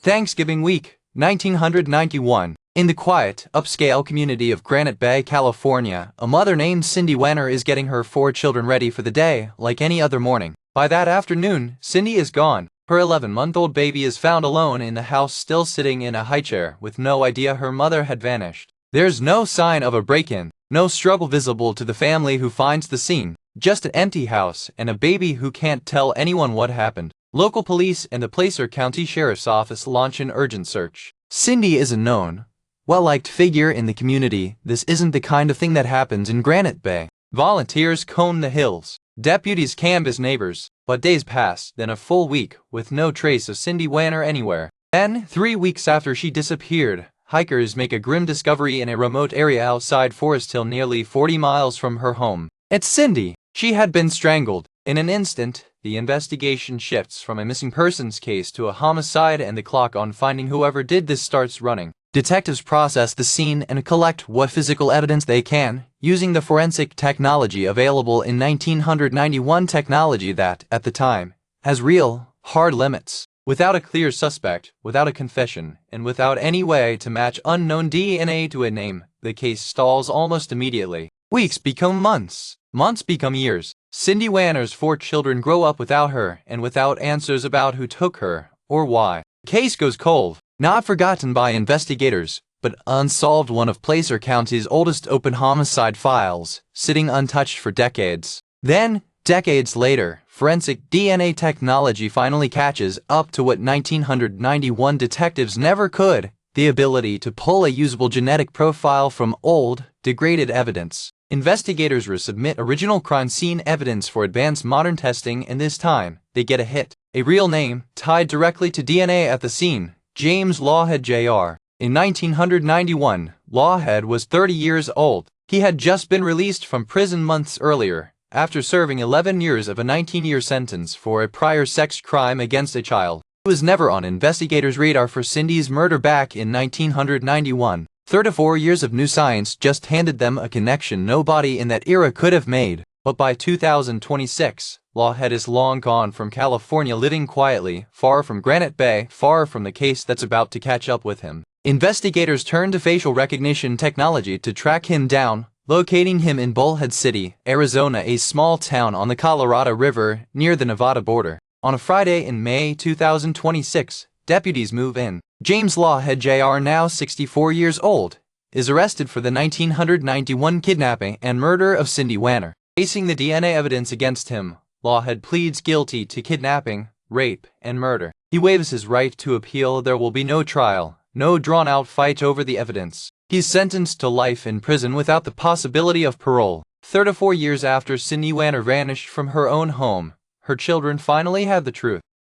Thanksgiving week, 1991. In the quiet, upscale community of Granite Bay, California, a mother named Cindy Wanner is getting her 4 children ready for the day like any other morning. By that afternoon, Cindy is gone. Her 11-month-old baby is found alone in the house, still sitting in a highchair, with no idea her mother had vanished. There's no sign of a break-in, no struggle visible to the family who finds the scene, just an empty house and a baby who can't tell anyone what happened. Local police and the Placer County Sheriff's Office launch an urgent search. Cindy is a known, well-liked figure in the community. This isn't the kind of thing that happens in Granite Bay. Volunteers comb the hills. Deputies canvass neighbors. But days pass, then a full week, with no trace of Cindy Wanner anywhere. Then, 3 weeks after she disappeared, hikers make a grim discovery in a remote area outside Foresthill, nearly 40 miles from her home. It's Cindy. She had been strangled. In an instant, the investigation shifts from a missing persons case to a homicide, and the clock on finding whoever did this starts running. Detectives process the scene and collect what physical evidence they can, using the forensic technology available in 1991, technology that, at the time, has real, hard limits. Without a clear suspect, without a confession, and without any way to match unknown DNA to a name, the case stalls almost immediately. Weeks become months. Months become years. Cindy Wanner's 4 children grow up without her and without answers about who took her or why. The case goes cold, not forgotten by investigators, but unsolved, one of Placer County's oldest open homicide files, sitting untouched for decades. Then, decades later, forensic DNA technology finally catches up to what 1991 detectives never could: the ability to pull a usable genetic profile from old, degraded evidence. Investigators resubmit original crime scene evidence for advanced modern testing, and this time, they get a hit. A real name, tied directly to DNA at the scene: James Lawhead Jr. In 1991, Lawhead was 30 years old. He had just been released from prison months earlier, after serving 11 years of a 19-year sentence for a prior sex crime against a child. He was never on investigators' radar for Cindy's murder back in 1991. 34 years of new science just handed them a connection nobody in that era could have made. But by 2026, Lawhead is long gone from California, living quietly, far from Granite Bay, far from the case that's about to catch up with him. Investigators turn to facial recognition technology to track him down, locating him in Bullhead City, Arizona, a small town on the Colorado River near the Nevada border. On a Friday in May 2026, deputies move in. James Lawhead Jr., now 64 years old, is arrested for the 1991 kidnapping and murder of Cindy Wanner. Facing the DNA evidence against him, Lawhead pleads guilty to kidnapping, rape, and murder. He waives his right to appeal. There will be no trial, no drawn-out fight over the evidence. He's sentenced to life in prison without the possibility of parole. 34 years after Cindy Wanner vanished from her own home, her children finally have the truth.